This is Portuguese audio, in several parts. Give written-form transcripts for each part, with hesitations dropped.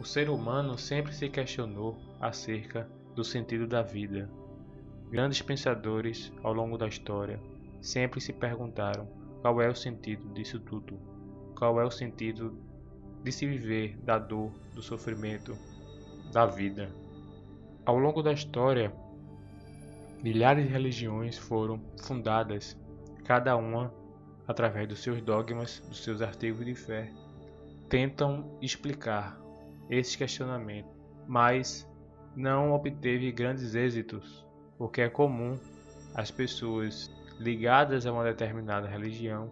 ser humano sempre se questionou acerca do sentido da vida. Grandes pensadores ao longo da história sempre se perguntaram qual é o sentido disso tudo, qual é o sentido de se viver, da dor, do sofrimento, da vida. Ao longo da história, milhares de religiões foram fundadas, cada uma através dos seus dogmas, dos seus artigos de fé, tentam explicar esses questionamentos, mas não obteve grandes êxitos, porque é comum as pessoas ligadas a uma determinada religião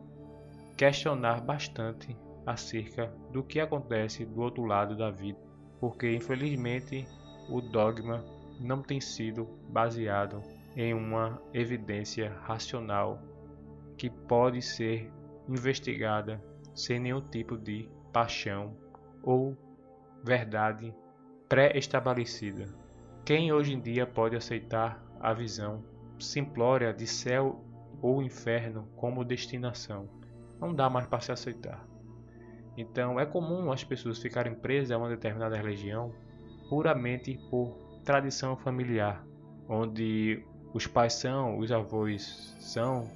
questionar bastante acerca do que acontece do outro lado da vida, porque infelizmente o dogma não tem sido baseado em uma evidência racional que pode ser investigada sem nenhum tipo de paixão ou verdade pré-estabelecida. Quem hoje em dia pode aceitar a visão simplória de céu ou inferno como destinação? Não dá mais para se aceitar. Então é comum as pessoas ficarem presas a uma determinada religião puramente por tradição familiar, onde os pais são, os avós são,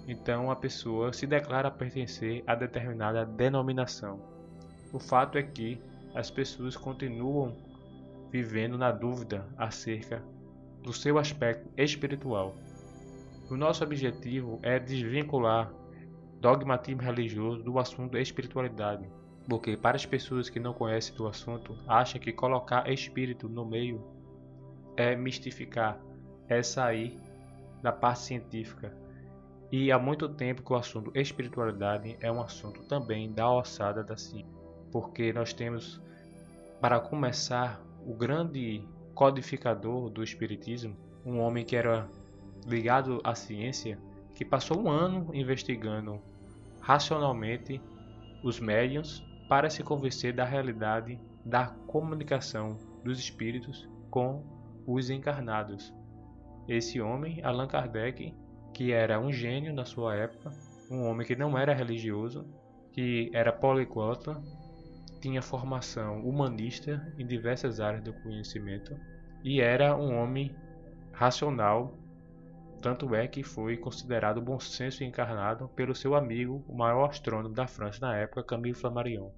então a pessoa se declara pertencer a determinada denominação. O fato é que as pessoas continuam vivendo na dúvida acerca do seu aspecto espiritual. O nosso objetivo é desvincular dogmatismo religioso do assunto espiritualidade, porque para as pessoas que não conhecem do assunto, acham que colocar espírito no meio é mistificar, é sair da parte científica. E há muito tempo que o assunto espiritualidade é um assunto também da alçada da ciência, porque nós temos, para começar, o grande codificador do espiritismo, um homem que era ligado à ciência, que passou um ano investigando racionalmente os médiuns para se convencer da realidade da comunicação dos espíritos com os encarnados. Esse homem, Allan Kardec, que era um gênio na sua época, um homem que não era religioso, que era poliglota, tinha formação humanista em diversas áreas do conhecimento e era um homem racional, tanto é que foi considerado bom senso encarnado pelo seu amigo, o maior astrônomo da França na época, Camille Flammarion.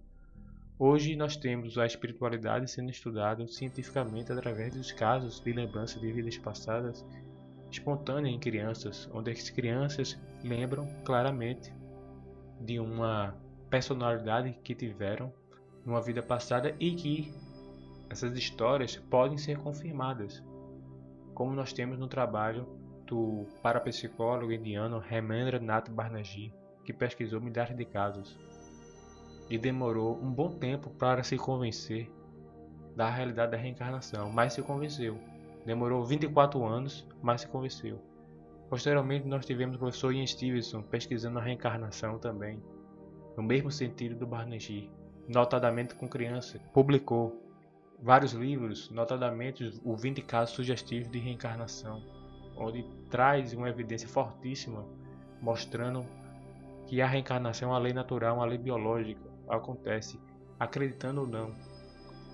Hoje nós temos a espiritualidade sendo estudada cientificamente através dos casos de lembrança de vidas passadas espontânea em crianças, onde as crianças lembram claramente de uma personalidade que tiveram numa vida passada e que essas histórias podem ser confirmadas, como nós temos no trabalho do parapsicólogo indiano Hemendra Nath Banerjee, que pesquisou milhares de casos e demorou um bom tempo para se convencer da realidade da reencarnação, mas se convenceu. Demorou 24 anos, mas se convenceu. Posteriormente, nós tivemos o professor Ian Stevenson pesquisando a reencarnação também, no mesmo sentido do Banerjee, notadamente com crianças. Publicou vários livros, notadamente o 20 casos sugestivos de reencarnação, onde traz uma evidência fortíssima, mostrando que a reencarnação é uma lei natural, uma lei biológica, acontece, acreditando ou não.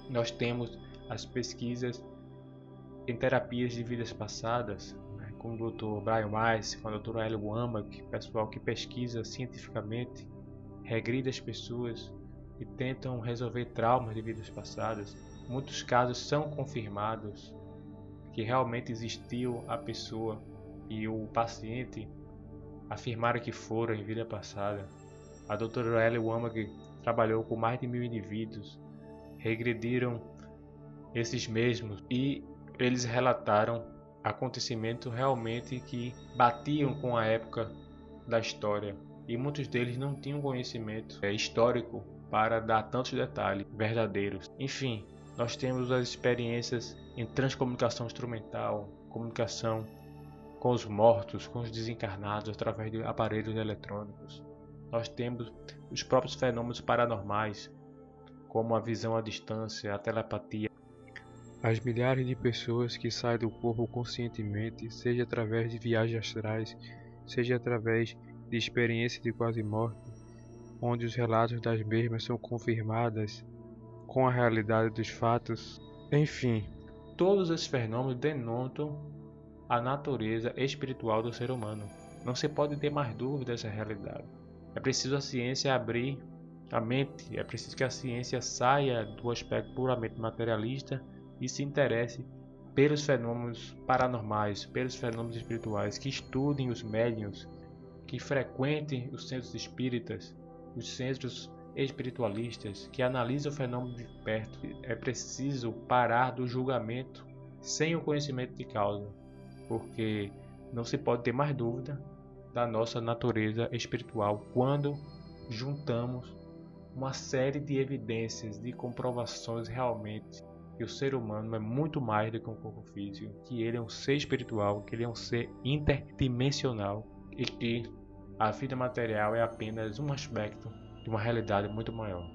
Nós temos as pesquisas em terapias de vidas passadas, com o Dr. Brian Weiss, com a doutora Ellie Wambach, pessoal que pesquisa cientificamente, regride as pessoas e tentam resolver traumas de vidas passadas. Muitos casos são confirmados que realmente existiu a pessoa e o paciente afirmaram que foram em vida passada. A doutora Ellie Wambach trabalhou com mais de 1000 indivíduos, regrediram esses mesmos e eles relataram acontecimentos realmente que batiam com a época da história e muitos deles não tinham conhecimento histórico para dar tantos detalhes verdadeiros. Enfim, nós temos as experiências em transcomunicação instrumental, comunicação com os mortos, com os desencarnados através de aparelhos eletrônicos. Nós temos os próprios fenômenos paranormais, como a visão à distância, a telepatia. As milhares de pessoas que saem do corpo conscientemente, seja através de viagens astrais, seja através de experiência de quase morte, onde os relatos das mesmas são confirmados com a realidade dos fatos. Enfim, todos esses fenômenos denotam a natureza espiritual do ser humano. Não se pode ter mais dúvida dessa realidade. É preciso a ciência abrir a mente, é preciso que a ciência saia do aspecto puramente materialista e se interesse pelos fenômenos paranormais, pelos fenômenos espirituais, que estudem os médiuns, que frequentem os centros espíritas, os centros espiritualistas, que analisem o fenômeno de perto. É preciso parar do julgamento sem o conhecimento de causa, porque não se pode ter mais dúvida da nossa natureza espiritual quando juntamos uma série de evidências, de comprovações realmente que o ser humano é muito mais do que um corpo físico, que ele é um ser espiritual, que ele é um ser interdimensional e que a vida material é apenas um aspecto de uma realidade muito maior.